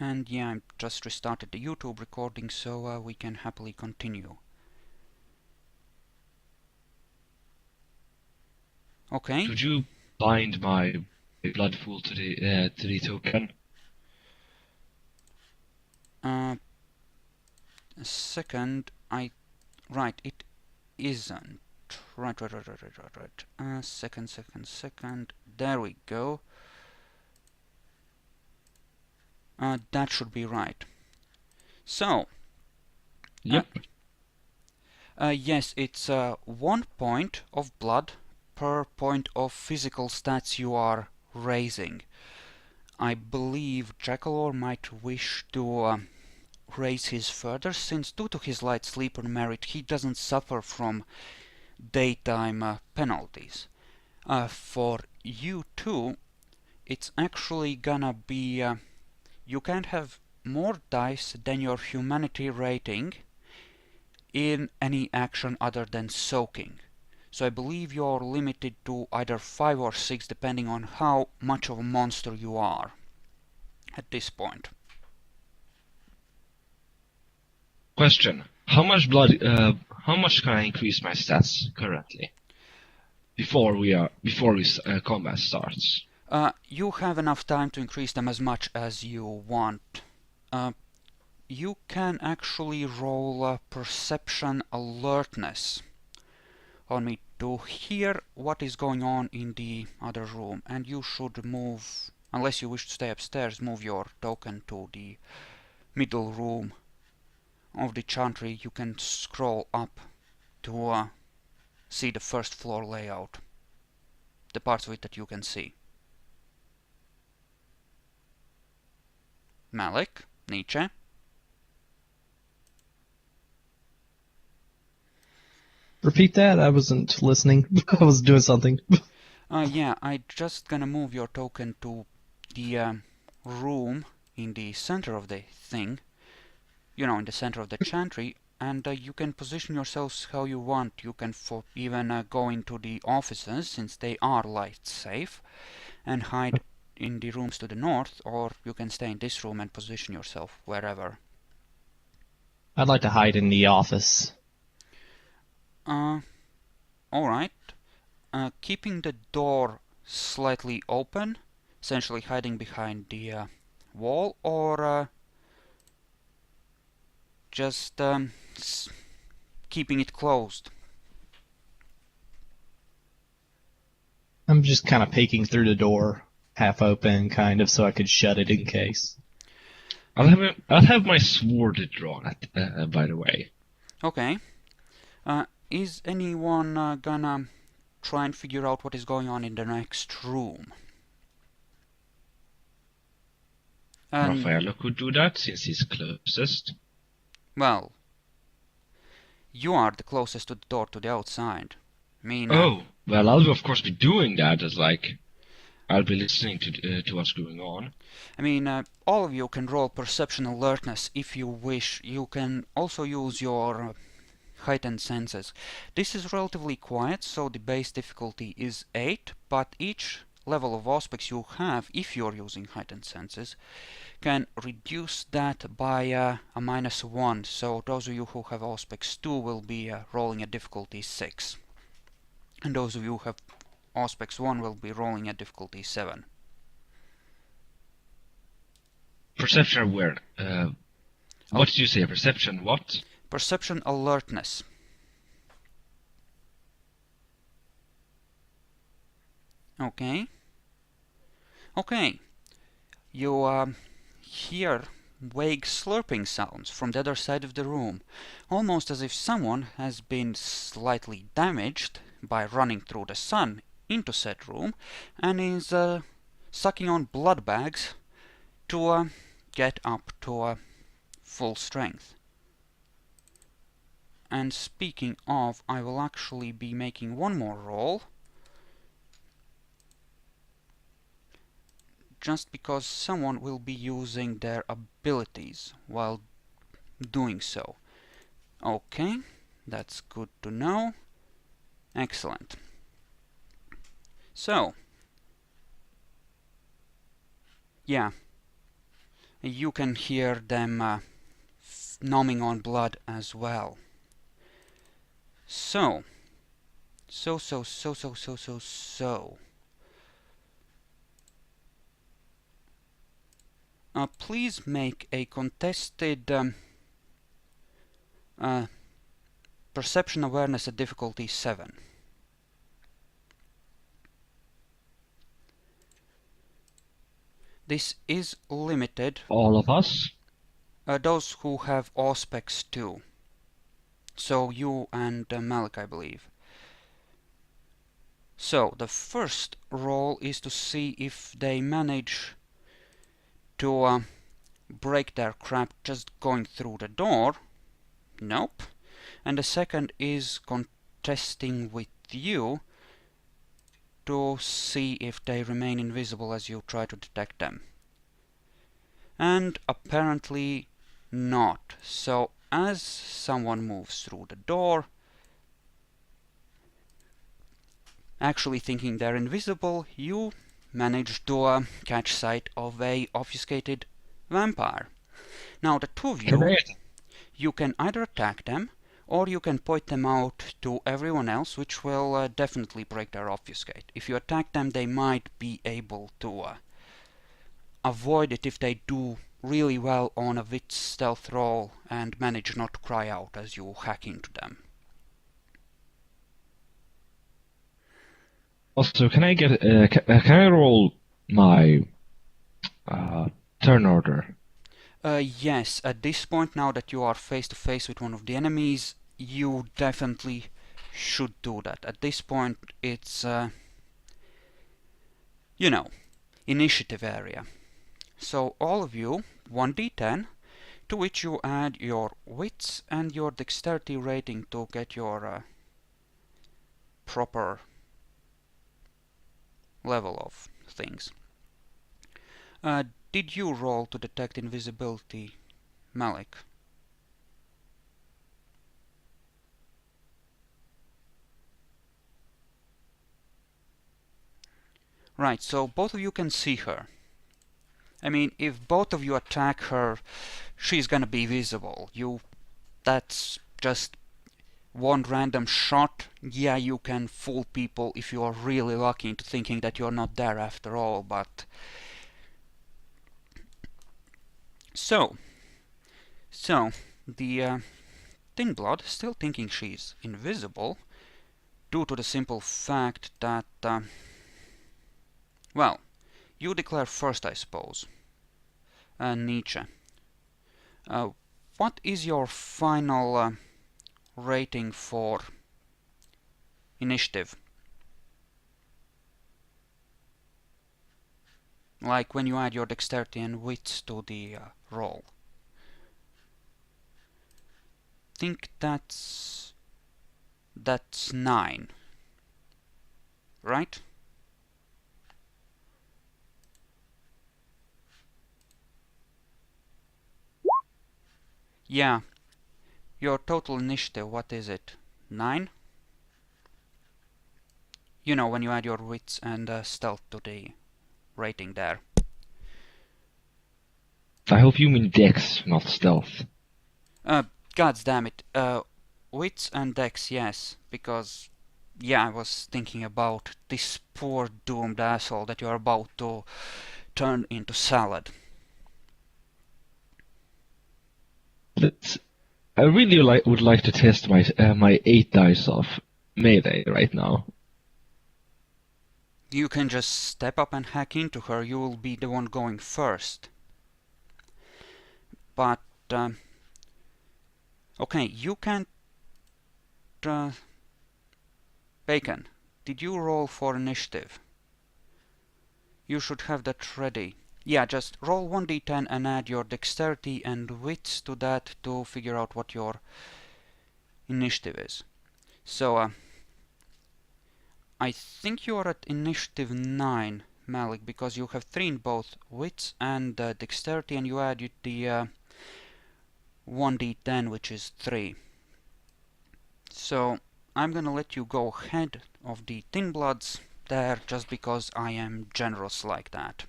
And yeah, I just restarted the YouTube recording, so we can happily continue. Okay. Could you bind my blood pool to the token? A second, right, it isn't. Right. Second. There we go. That should be right. So, Yep. yes, it's 1 point of blood per point of physical stats you are raising. I believe Jackalor might wish to raise his further, since due to his light sleeper merit he doesn't suffer from daytime penalties. For you two, it's actually gonna be you can't have more dice than your humanity rating in any action other than soaking. So I believe you're limited to either 5 or 6 depending on how much of a monster you are at this point. Question: How much blood? How much can I increase my stats currently? Before combat starts. You have enough time to increase them as much as you want. You can actually roll perception alertness on me to hear what is going on in the other room, and you should move, unless you wish to stay upstairs, move your token to the middle room of the Chantry. You can scroll up to see the first floor layout, the parts of it that you can see. Malik, Nietzsche. Repeat that? I wasn't listening. I was doing something. Yeah, I just gonna move your token to the room in the center of the thing, you know, in the center of the Chantry, and you can position yourselves how you want. You can even go into the offices, since they are light safe, and hide in the rooms to the north, or you can stay in this room and position yourself wherever. I'd like to hide in the office. Alright. Keeping the door slightly open, essentially hiding behind the wall, or just keeping it closed? I'm just kind of peeking through the door, half open, kind of, so I could shut it in case. I'll have my sword drawn. By the way. Okay. Is anyone gonna try and figure out what is going on in the next room? Raffaello could do that, since he's closest. Well, you are the closest to the door to the outside. I mean, Oh, well, I'll of course be doing that, as like, I'll be listening to what's going on. I mean, all of you can roll perception alertness if you wish. You can also use your heightened senses. This is relatively quiet, so the base difficulty is 8, but each level of aspects you have, if you're using heightened senses, can reduce that by a -1. So those of you who have aspects 2 will be rolling a difficulty 6. And those of you who have aspects 1 will be rolling a difficulty 7. Perception aware. What did you say? Perception what? Perception alertness. Okay. Okay. You hear vague slurping sounds from the other side of the room, almost as if someone has been slightly damaged by running through the sun into said room and is sucking on blood bags to get up to full strength. And speaking of, I will actually be making one more roll, just because someone will be using their abilities while doing so. Okay, that's good to know. Excellent. So, yeah. You can hear them numbing on blood as well. So. Please make a contested perception awareness at difficulty 7. This is limited. All of us? Those who have auspex too. So you and Malik, I believe. So the first roll is to see if they manage to break their crap just going through the door. Nope. And the second is contesting with you to see if they remain invisible as you try to detect them. And apparently not. So as someone moves through the door, actually thinking they're invisible, you manage to catch sight of a obfuscated vampire. Now the two of you, you can either attack them, or you can point them out to everyone else, which will definitely break their obfuscate. If you attack them, they might be able to avoid it if they do really well on a wit stealth roll and manage not to cry out as you hack into them. Also, can I get can I roll my turn order? Yes, at this point, now that you are face to face with one of the enemies, you definitely should do that. At this point, it's you know, initiative area. So all of you, 1d10, to which you add your wits and your dexterity rating to get your proper level of things. Did you roll to detect invisibility, Malik? Right, so both of you can see her. I mean, if both of you attack her, she's gonna be visible. That's just one random shot. Yeah, you can fool people if you are really lucky into thinking that you're not there after all, but... So the Thin Blood, still thinking she's invisible, due to the simple fact that, well, you declare first, I suppose. Nietzsche. What is your final rating for initiative? Like when you add your dexterity and wits to the roll. Think that's 9, right? Yeah. Your total initiative, what is it? 9? You know, when you add your wits and stealth to the rating there. I hope you mean dex, not stealth. Gods damn it. Wits and dex, yes. Because, yeah, I was thinking about this poor doomed asshole that you're about to turn into salad. I really would like to test my my 8 dice of melee right now. You can just step up and hack into her. You will be the one going first. But, okay, you can't... Bacon, did you roll for initiative? You should have that ready. Yeah, just roll 1d10 and add your dexterity and wits to that to figure out what your initiative is. So, I think you are at initiative 9, Malik, because you have 3 in both wits and dexterity, and you add the 1d10, which is 3. So, I'm gonna let you go ahead of the Thin Bloods there, just because I am generous like that.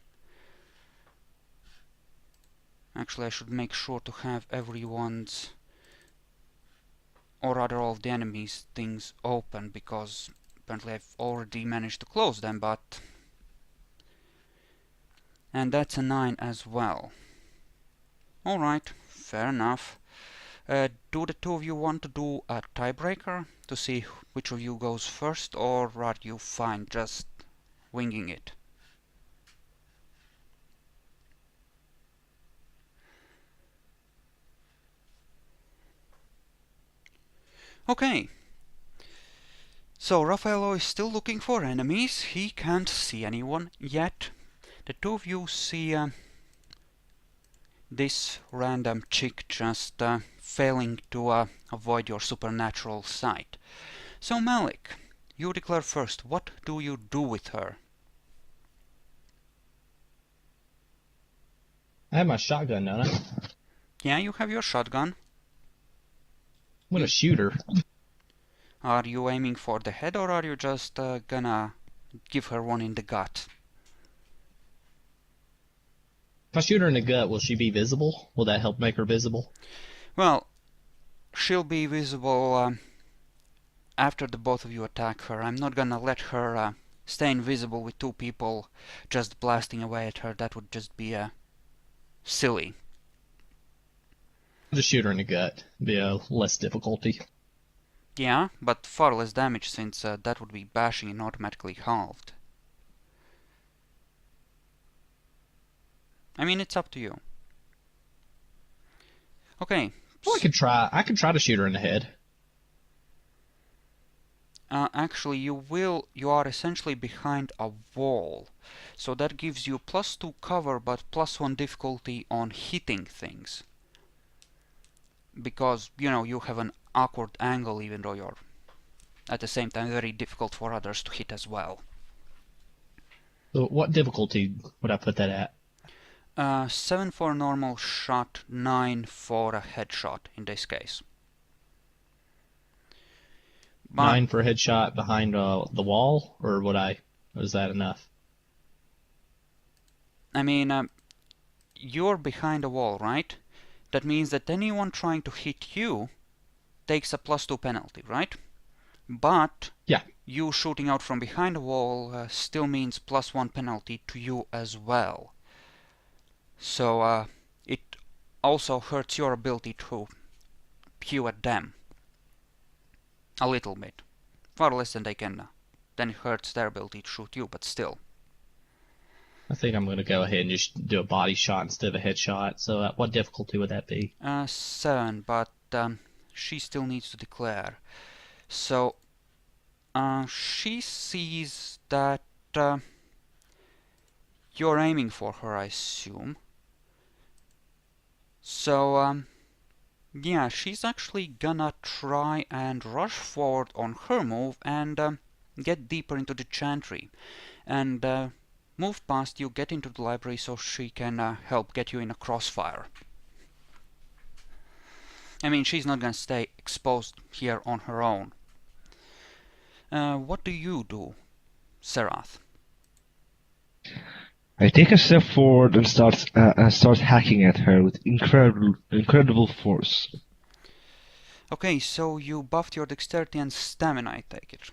Actually, I should make sure to have everyone's, or rather all of the enemies' things open, because apparently I've already managed to close them, but... And that's a 9 as well. Alright, fair enough. Do the two of you want to do a tiebreaker to see which of you goes first, or are you fine just winging it? Okay. So Raffaello is still looking for enemies. He can't see anyone yet. The two of you see this random chick just failing to avoid your supernatural sight. So Malik, you declare first. What do you do with her? I have my shotgun, don't I? I'm Yeah, you have your shotgun. gonna shoot her. Are you aiming for the head, or are you just gonna give her one in the gut? If I shoot her in the gut, will she be visible? Will that help make her visible? Well, she'll be visible after the both of you attack her. I'm not gonna let her stay invisible with two people just blasting away at her. That would just be silly. I'll just shoot her in the gut. Be less difficulty. Yeah, but far less damage, since that would be bashing and automatically halved. I mean, it's up to you. Okay. Well, I could try. I could try to shoot her in the head. Actually, you are essentially behind a wall. So that gives you +2 cover, but +1 difficulty on hitting things. Because, you know, you have an awkward angle, even though you're at the same time very difficult for others to hit as well. So what difficulty would I put that at? 7 for a normal shot, 9 for a headshot in this case. But 9 for a headshot behind the wall, or was that enough? I mean, you're behind a wall, right? That means that anyone trying to hit you takes a +2 penalty, right? But Yeah. you shooting out from behind a wall still means +1 penalty to you as well. So it also hurts your ability to hew at them a little bit. Far less than they can. Then it hurts their ability to shoot you, but still. I think I'm gonna go ahead and just do a body shot instead of a headshot. So what difficulty would that be? 7, but she still needs to declare. So she sees that you're aiming for her, I assume. So yeah, she's actually gonna try and rush forward on her move and get deeper into the Chantry. And move past you, get into the library so she can help get you in a crossfire. I mean, she's not gonna stay exposed here on her own. What do you do, Serath? I take a step forward and start hacking at her with incredible force. Okay, so you buffed your dexterity and stamina, I take it.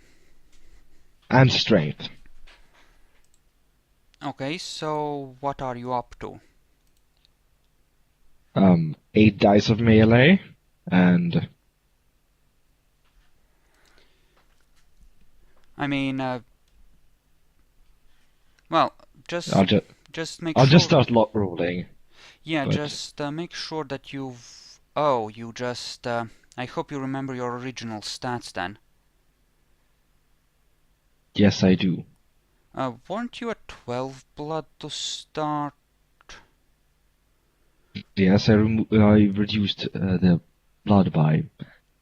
And strength. Okay, so what are you up to? 8 dice of melee, and I mean, well, just make I'll sure. just start rolling. Yeah, but- just make sure that you've. Oh, you just. I hope you remember your original stats then. Yes, I do. Weren't you at 12 blood to start? Yes, I reduced the blood by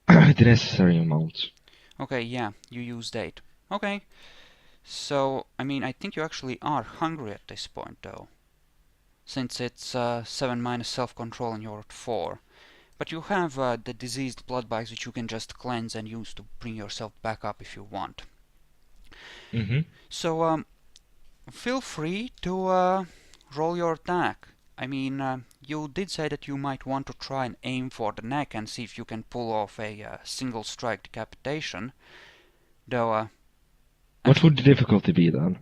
the necessary amount. Okay, yeah, you used 8. Okay. So, I mean, I think you actually are hungry at this point, though. Since it's 7 minus self-control and you're at 4. But you have the diseased blood bags which you can just cleanse and use to bring yourself back up if you want. Mm-hmm. So, feel free to roll your attack. I mean, you did say that you might want to try and aim for the neck and see if you can pull off a single strike decapitation. Though, What would the difficulty be then?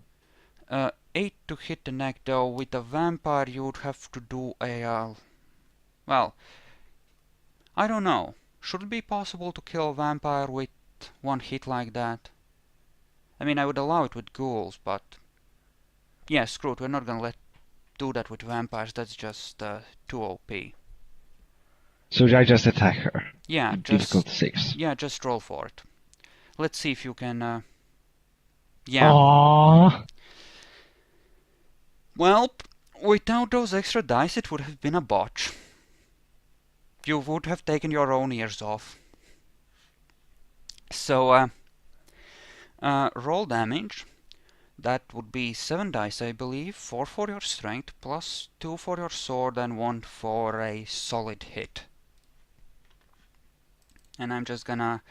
8 to hit the neck, though with a vampire you would have to do a, well, I don't know. Should it be possible to kill a vampire with one hit like that? I mean, I would allow it with ghouls, but yeah, screw it, we're not gonna do that with vampires, that's just too OP. So I just attack her. Yeah, Difficulty 6. Yeah, just roll for it. Let's see if you can, yeah. Aww. Well, without those extra dice it would have been a botch. You would have taken your own ears off. So, roll damage. That would be 7 dice, I believe. 4 for your strength, plus 2 for your sword, and 1 for a solid hit. And I'm just gonna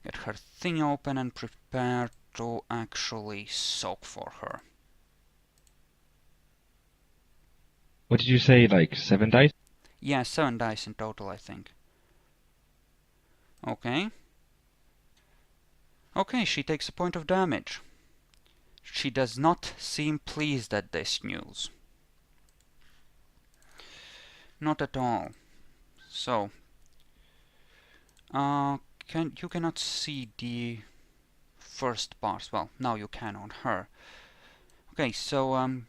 get her thing open and prepare to actually soak for her. What did you say, like 7 dice? Yeah, 7 dice in total, I think. Okay. Okay, she takes a point of damage. She does not seem pleased at this news. Not at all. So, you cannot see the first parts. Well, now you can on her. Okay, so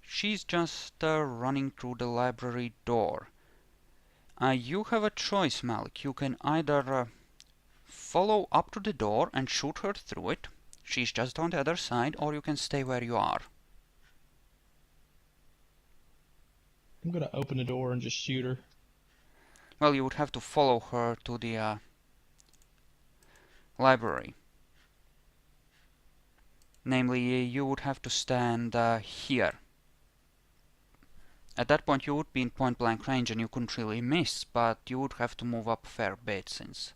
she's just running through the library door. You have a choice, Malik. You can either follow up to the door and shoot her through it. She's just on the other side, or you can stay where you are. I'm gonna open the door and just shoot her. Well, you would have to follow her to the library. Namely, you would have to stand here. At that point you would be in point blank range and you couldn't really miss, but you would have to move up a fair bit since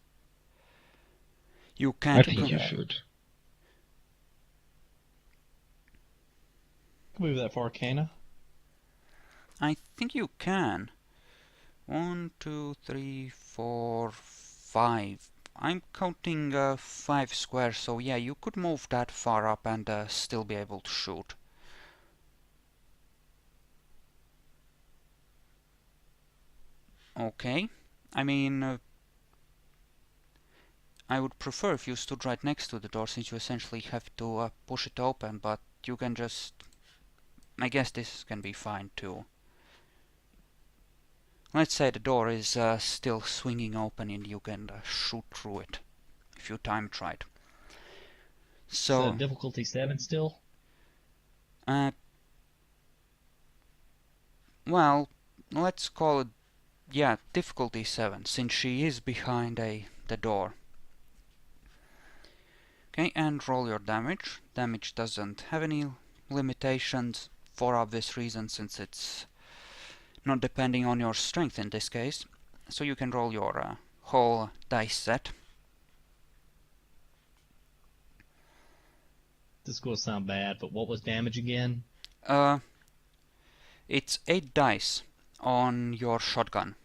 you can't. I think you should. Move that far, can I? I think you can. 1, 2, 3, 4, 5. I'm counting 5 squares, so yeah, you could move that far up and still be able to shoot. Okay. I mean, I would prefer if you stood right next to the door, since you essentially have to push it open, but you can just... I guess this can be fine too. Let's say the door is still swinging open and you can shoot through it, if you time it right. So difficulty 7 still? Well, let's call it, yeah, difficulty 7, since she is behind the door. Okay, and roll your damage. Damage doesn't have any limitations, for obvious reasons, since it's not depending on your strength in this case. So you can roll your whole dice set. This is going to sound bad, but what was damage again? It's 8 dice on your shotgun.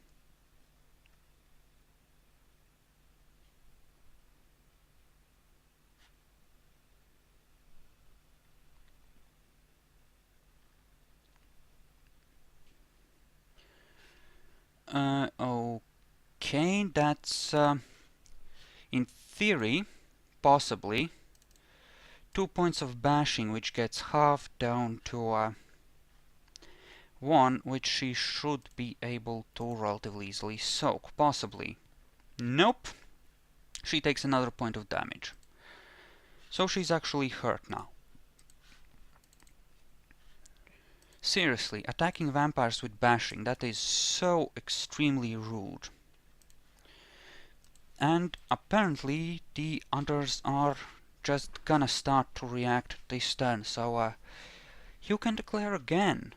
Okay, that's in theory, possibly 2 points of bashing, which gets halved down to 1, which she should be able to relatively easily soak. Possibly. Nope. She takes another point of damage. So she's actually hurt now. Seriously, attacking vampires with bashing, that is so extremely rude. And apparently the others are just gonna start to react this turn, so you can declare again.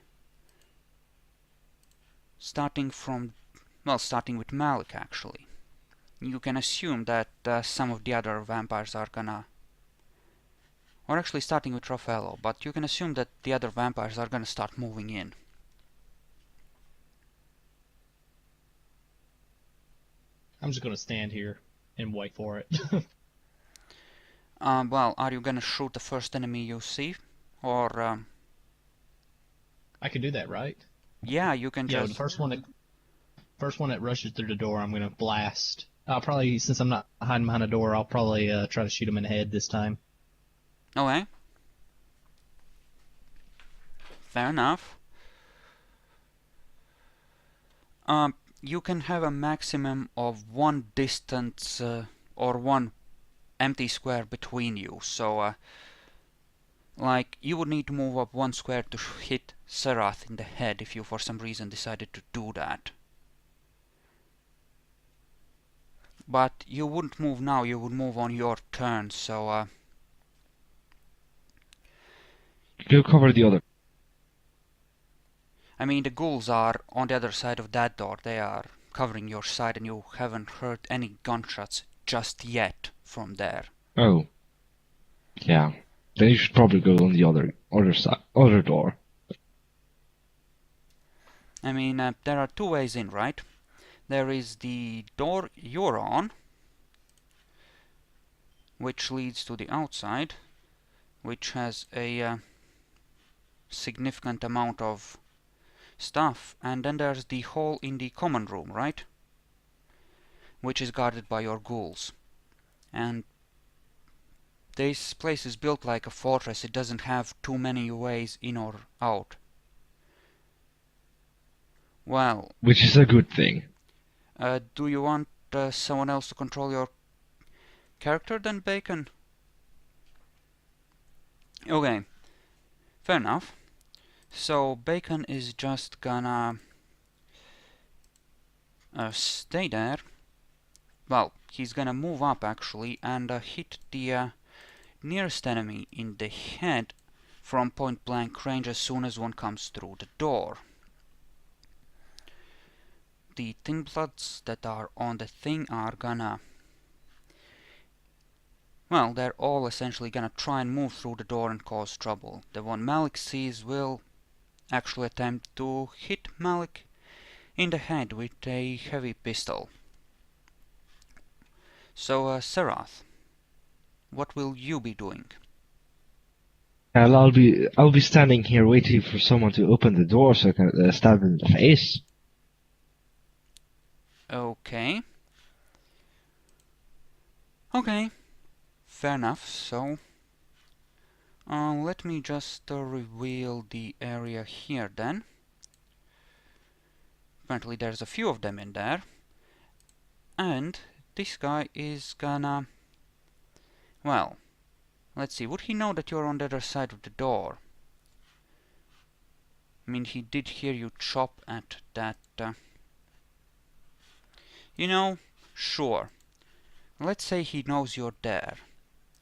Starting with Malik, actually. You can assume that some of the other vampires are gonna... Or actually starting with Raffaello, but you can assume that the other vampires are gonna start moving in. I'm just gonna stand here and wait for it. Well, are you gonna shoot the first enemy you see? Or, I could do that, right? yeah, you can Yeah, the just... first one that rushes through the door, I'm gonna blast. I'll probably, since I'm not hiding behind a door, I'll probably try to shoot him in the head this time. Okay. Fair enough. You can have a maximum of one distance or one empty square between you. So, like, you would need to move up one square to hit Serath in the head if you for some reason decided to do that. But you wouldn't move now, you would move on your turn, so You cover the other. I mean the ghouls are on the other side of that door, they are covering your side and you haven't heard any gunshots just yet from there. Oh. Yeah. Then you should probably go on the other side, other door. I mean, there are two ways in, right? There is the door you're on, which leads to the outside, which has a significant amount of stuff, and then there's the hole in the common room, right? Which is guarded by your ghouls. And this place is built like a fortress, it doesn't have too many ways in or out. Well, Which is a good thing. do you want someone else to control your character then, Bacon? Okay, fair enough. So Bacon is just gonna stay there. Well, he's gonna move up actually and hit the nearest enemy in the head from point blank range as soon as one comes through the door. The Thin Bloods that are on the thing are gonna... well, they're all essentially gonna try and move through the door and cause trouble. The one Malik sees will actually attempt to hit Malik in the head with a heavy pistol. So, Serath, what will you be doing? And I'll be standing here waiting for someone to open the door so I can stab him in the face. Okay. Okay. Fair enough. So, let me just reveal the area here then. Apparently there's a few of them in there. And this guy is gonna... well, let's see. Would he know that you're on the other side of the door? I mean, he did hear you chop at that... you know, sure. Let's say he knows you're there.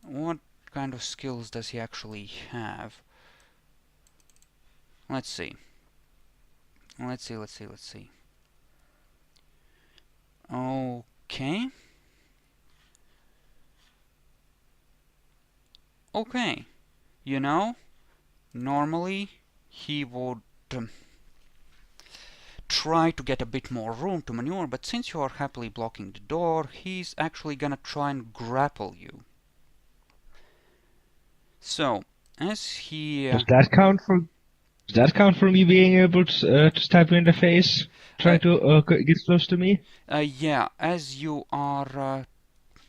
What kind of skills does he actually have? Let's see. Let's see. Okay. Okay. You know, normally he would try to get a bit more room to maneuver, but since you are happily blocking the door, he's actually gonna try and grapple you. So, as he... Does that count for me being able to stab you in the face? Trying to get close to me? yeah, as you are...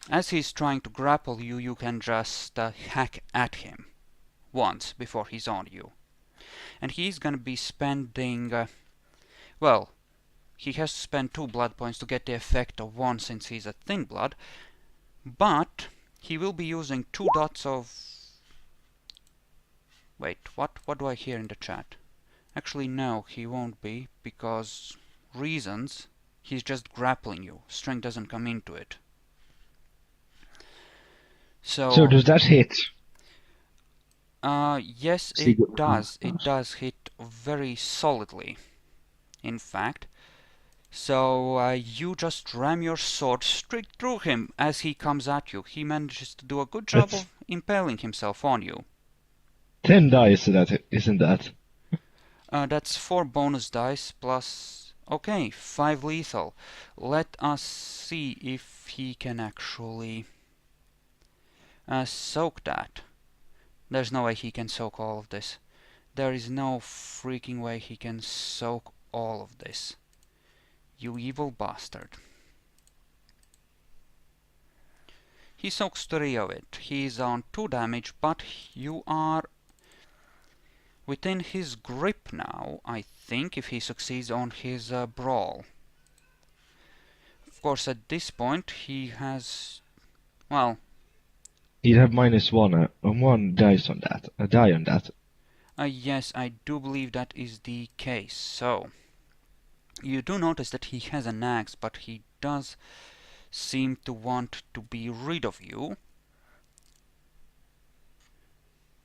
as he's trying to grapple you, you can just hack at him once before he's on you. And he's gonna be spending... well, he has to spend 2 blood points to get the effect of 1 since he's a Thin Blood, but he will be using 2 dots of... wait, what do I hear in the chat? Actually, no, he won't be, because reasons, he's just grappling you. Strength doesn't come into it. So does that hit? Yes, it does. It does hit very solidly, in fact. So you just ram your sword straight through him as he comes at you. He manages to do a good job of impaling himself on you. 10 dice, isn't that? That's 4 bonus dice plus... Okay, 5 lethal. Let us see if he can actually soak that. There's no way he can soak all of this. There is no freaking way he can soak all of this. You evil bastard. He soaks 3 of it. He's on 2 damage, but you are within his grip now, I think, if he succeeds on his brawl. Of course, at this point, he has... well... He'd have -1 dice on that. A die on that. yes, I do believe that is the case. So, you do notice that he has an axe, but he does seem to want to be rid of you.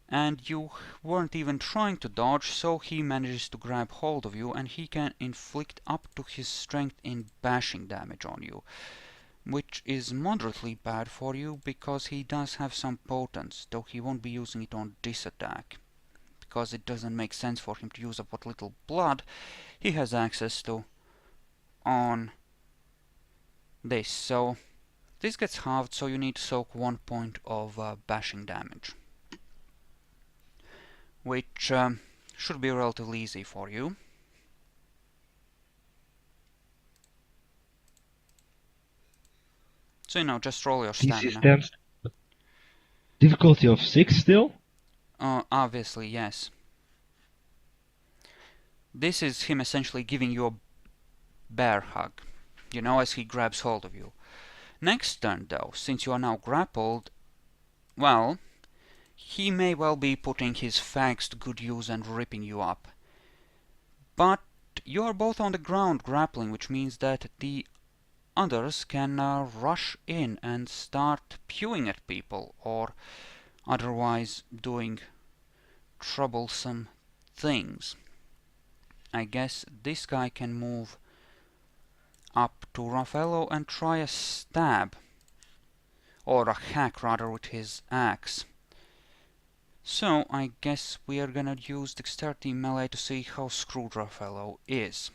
And you weren't even trying to dodge, so he manages to grab hold of you, and he can inflict up to his strength in bashing damage on you, which is moderately bad for you because he does have some potence, though he won't be using it on this attack, because it doesn't make sense for him to use up what little blood he has access to on this. So this gets halved, so you need to soak 1 point of bashing damage, which should be relatively easy for you. So, you know, just roll your DC stamina. stands. Difficulty of 6 still? Obviously, yes. This is him essentially giving you a bear hug, you know, as he grabs hold of you. Next turn, though, since you are now grappled, well, he may well be putting his fags to good use and ripping you up. But you are both on the ground grappling, which means that the others can rush in and start pewing at people, or otherwise doing troublesome things. I guess this guy can move up to Raffaello and try a stab, or a hack rather, with his axe. So I guess we are gonna use dexterity melee to see how screwed Raffaello is.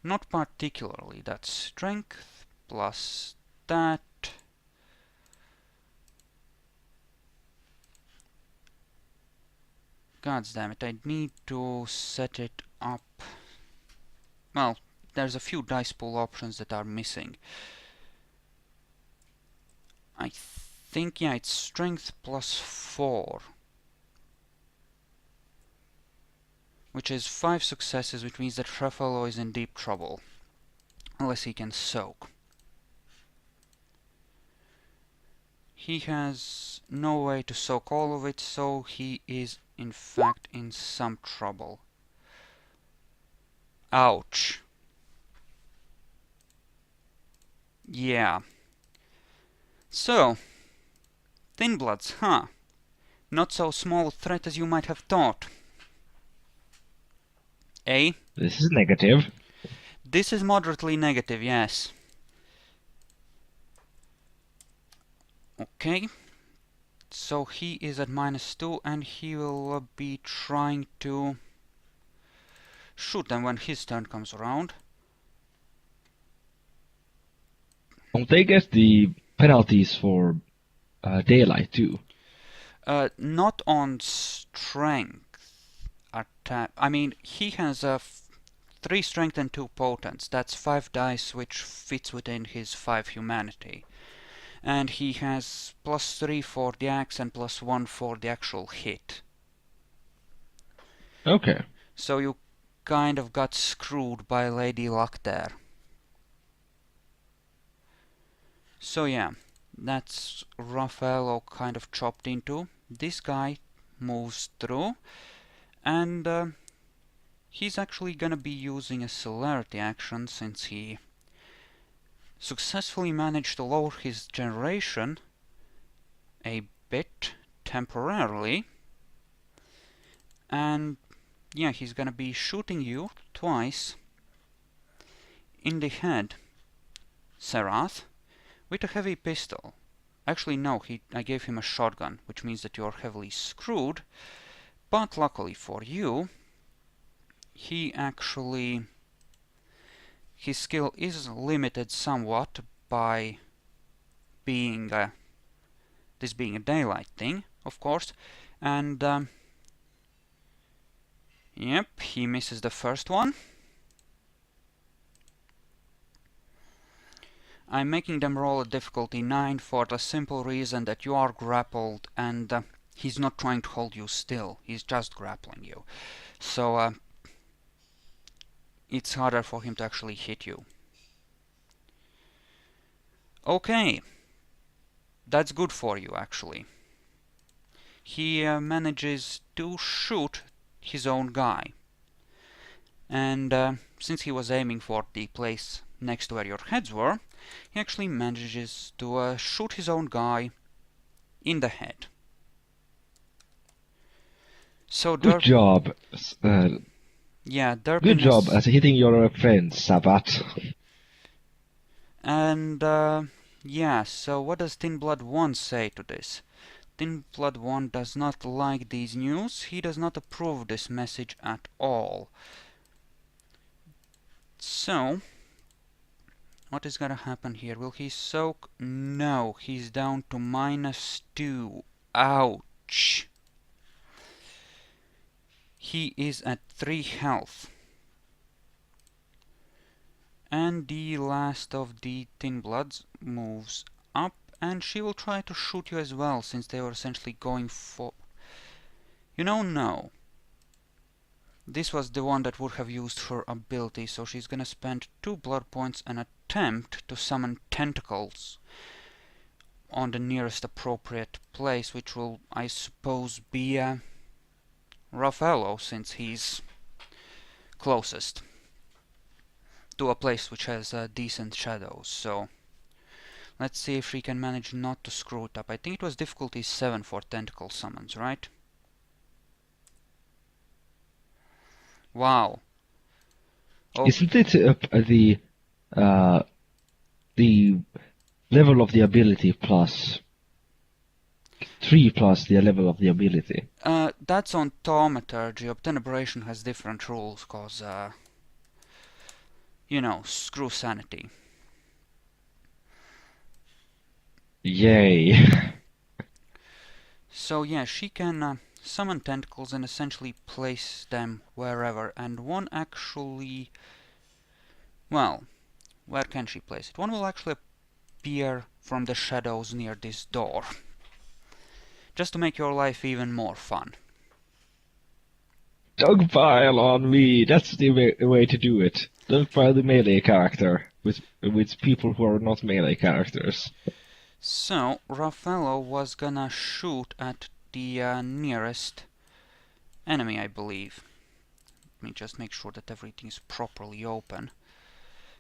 Not particularly. That's strength plus that. God damn it, I need to set it up. Well, there's a few dice pool options that are missing. I think, yeah, it's strength plus 4. Which is 5 successes, which means that Raffaello is in deep trouble. Unless he can soak. He has no way to soak all of it, so he is in fact in some trouble. Ouch. Yeah. So, Thin Bloods, huh? Not so small a threat as you might have thought. Eh? This is negative. This is moderately negative, yes. Okay. So he is at -2, and he will be trying to shoot them when his turn comes around. Don't they get the penalties for daylight too? Not on strength attack. I mean, he has 3 strength and 2 potence. That's 5 dice, which fits within his 5 humanity. And he has +3 for the axe and +1 for the actual hit. Okay. So you kind of got screwed by Lady Luck there. So yeah, that's Raffaello kind of chopped into. This guy moves through, and he's actually gonna be using a celerity action since he successfully managed to lower his generation a bit temporarily. And yeah, he's gonna be shooting you twice in the head, Serath, with a heavy pistol. Actually, no, I gave him a shotgun, which means that you're heavily screwed. But luckily for you, he actually... his skill is limited somewhat by being this being a daylight thing, of course, and yep, he misses the first one. I'm making them roll a difficulty 9 for the simple reason that you are grappled and he's not trying to hold you still, he's just grappling you. So it's harder for him to actually hit you. Okay, that's good for you actually. He manages to shoot his own guy. And since he was aiming for the place next to where your heads were, he actually manages to shoot his own guy in the head. So Good job. yeah, Good job Derpiness, at hitting your friend, Sabbat. and yeah, so what does Thin Blood 1 say to this? Thin Blood 1 does not like these news, he does not approve this message at all. So, what is gonna happen here? Will he soak? No, he's down to -2. Ouch! He is at 3 health. And the last of the Thin Bloods moves up, and she will try to shoot you as well, since they were essentially going for... You know, no. This was the one that would have used her ability, so she's gonna spend 2 blood points and attempt to summon tentacles on the nearest appropriate place, which will, I suppose, be Raffaello, since he's closest to a place which has decent shadows. So let's see if she can manage not to screw it up. I think it was difficulty 7 for tentacle summons, right? Wow. Oh, Isn't it the level of the ability plus 3 plus the level of the ability? that's on Thaumaturgy. Obtenebration has different rules, cause you know, screw sanity. Yay. So yeah, she can summon tentacles and essentially place them wherever, and one actually... well, where can she place it? One will actually appear from the shadows near this door. Just to make your life even more fun. Dogpile on me. That's the way to do it. Dogpile the melee character with people who are not melee characters. So, Raffaello was gonna shoot at the nearest enemy, I believe. Let me just make sure that everything is properly open.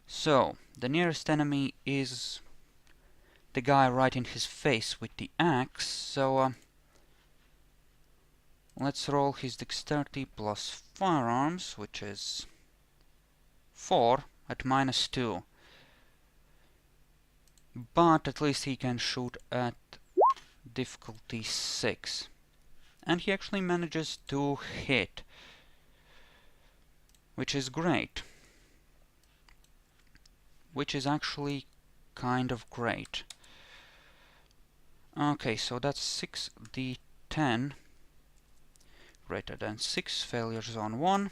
So, the nearest enemy is the guy right in his face with the axe, so let's roll his dexterity plus firearms, which is 4 at -2. But at least he can shoot at difficulty 6. And he actually manages to hit, which is great. Which is actually kind of great. Okay, so that's 6d10 greater than 6 failures on 1.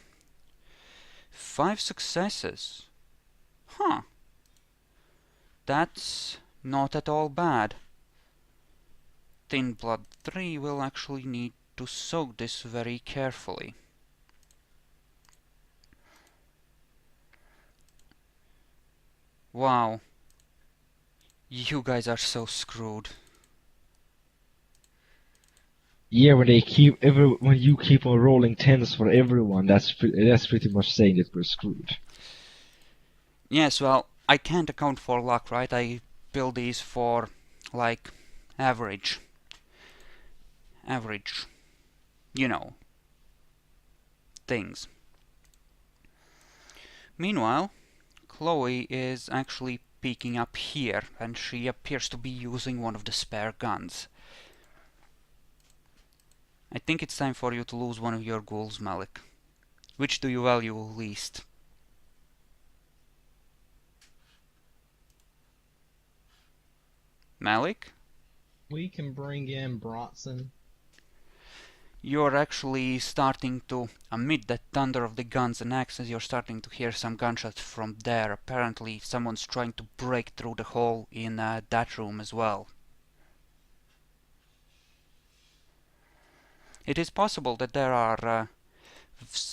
5 successes. Huh. That's not at all bad. Thin Blood 3 will actually need to soak this very carefully. Wow. You guys are so screwed. Yeah, when you keep on rolling 10s for everyone, that's pretty much saying that we're screwed. Yes, well, I can't account for luck, right? I build these for, like, average, you know, things. Meanwhile, Chloe is actually peeking up here, and she appears to be using one of the spare guns. I think it's time for you to lose one of your ghouls, Malik. Which do you value least? Malik? We can bring in Bronson. You're actually starting to, amid the thunder of the guns and axes, you're starting to hear some gunshots from there. Apparently someone's trying to break through the hole in that room as well. It is possible that there are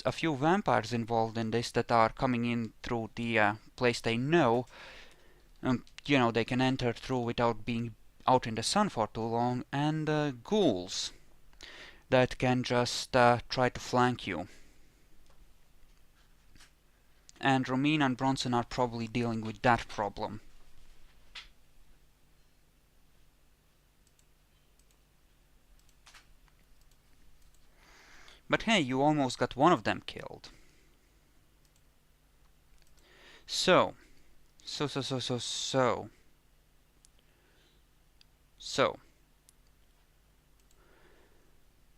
a few vampires involved in this that are coming in through the place they know. You know, they can enter through without being out in the sun for too long, and ghouls that can just try to flank you. And Romina and Bronson are probably dealing with that problem. But hey, you almost got one of them killed. So.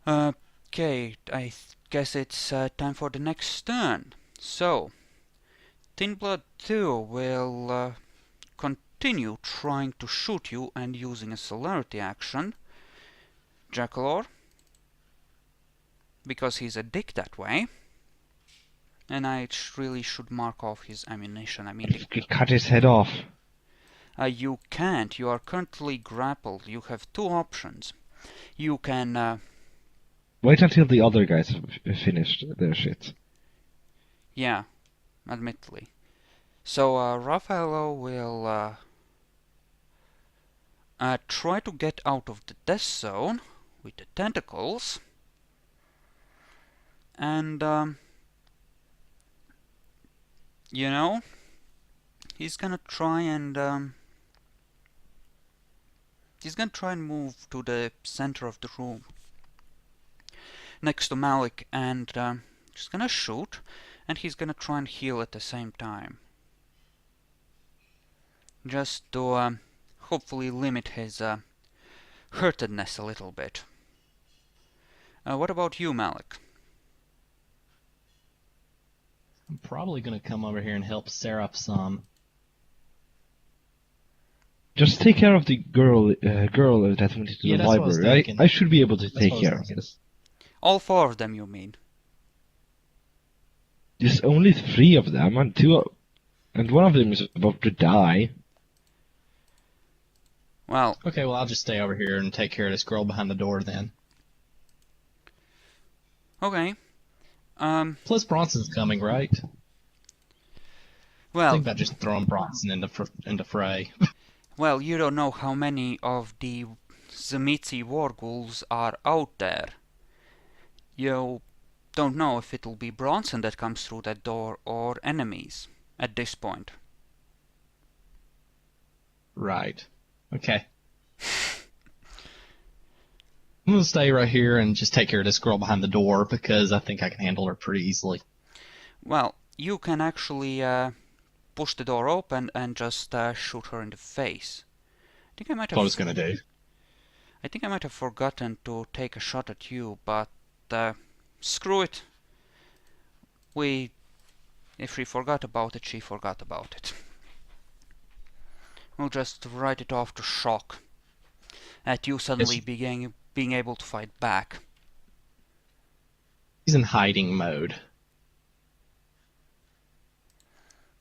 Okay, I guess it's time for the next turn. So, Thin Blood 2 will continue trying to shoot you and using a celerity action. Jackalor, because he's a dick that way. And I really should mark off his ammunition. I mean, Cut his head off. you can't. You are currently grappled. You have two options. You can... Wait until the other guys have finished their shit. yeah, admittedly. So, Raffaello will try to get out of the death zone with the tentacles. And, you know, he's gonna try and move to the center of the room next to Malik, and he's gonna shoot, and he's gonna try and heal at the same time, just to hopefully limit his hurtedness a little bit. What about you, Malik? I'm probably gonna come over here and help Seraph some. Just take care of the girl that went into Yeah, the that's what I was library. thinking. I should be able to That's take what I was care of thinking. this. All four of them, you mean? There's only 3 of them, and one of them is about to die. Well, Okay, well I'll just stay over here and take care of this girl behind the door then. okay. Plus Bronson's coming, right? I Well, think about just throwing Bronson into fray. well, you don't know how many of the Zamitzi war ghouls are out there. You don't know if it'll be Bronson that comes through that door or enemies at this point. Right. Okay. I'm gonna stay right here and just take care of this girl behind the door because I think I can handle her pretty easily. Well, you can actually push the door open and just shoot her in the face. I think I might That's what I was have. gonna do. I think I might have forgotten to take a shot at you, but screw it. If she forgot about it, she forgot about it. We'll just write it off to shock at you suddenly being able to fight back. He's in hiding mode.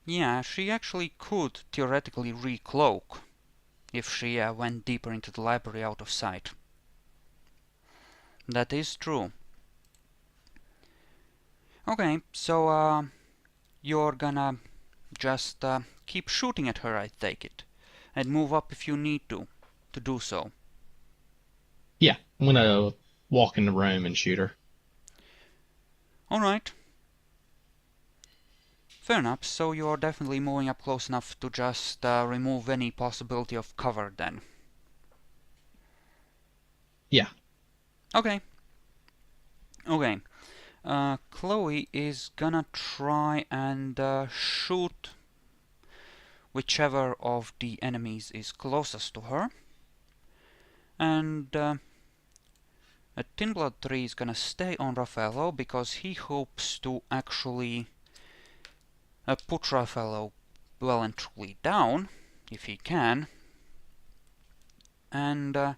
Yeah, she actually could theoretically recloak if she went deeper into the library out of sight. That is true. Okay, so you're gonna just keep shooting at her, I take it, and move up if you need to do so. Yeah, I'm gonna walk in the room and shoot her. Alright. Fair enough, so you're definitely moving up close enough to just remove any possibility of cover then. Yeah. Okay. Okay. Chloe is gonna try and shoot whichever of the enemies is closest to her. And Tin Blood 3 is gonna stay on Raffaello because he hopes to actually put Raffaello well and truly down, if he can. And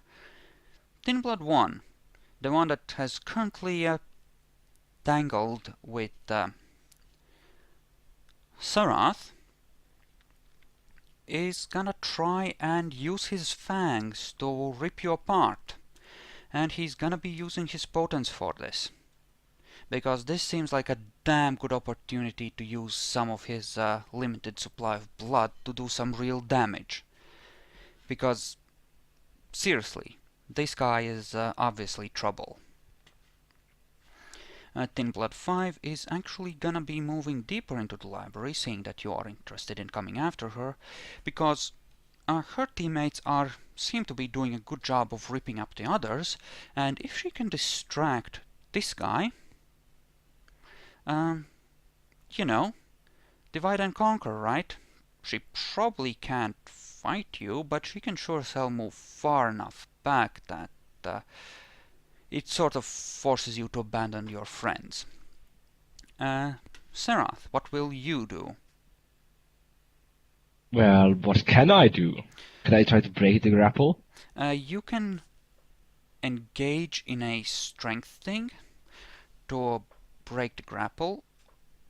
Tin Blood 1, the one that has currently tangled with Sarath, is gonna try and use his fangs to rip you apart. And he's gonna be using his potence for this. Because this seems like a damn good opportunity to use some of his limited supply of blood to do some real damage. Because, seriously, this guy is obviously trouble. Tin Blood 5 is actually gonna be moving deeper into the library, seeing that you are interested in coming after her, because her teammates seem to be doing a good job of ripping up the others, and if she can distract this guy, you know, divide and conquer, right? She probably can't fight you, but she can sure as hell move far enough back that it sort of forces you to abandon your friends. Serath, what will you do? Well, what can I do? Can I try to break the grapple? You can engage in a strength thing to break the grapple,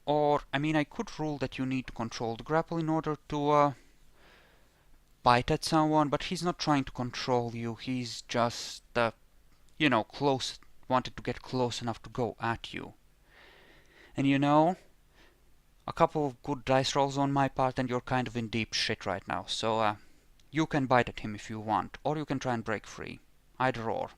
or, I mean, I could rule that you need to control the grapple in order to bite at someone, but he's not trying to control you, he's just, you know, wanted to get close enough to go at you. And you know, a couple of good dice rolls on my part and you're kind of in deep shit right now, so you can bite at him if you want, or you can try and break free. Either or.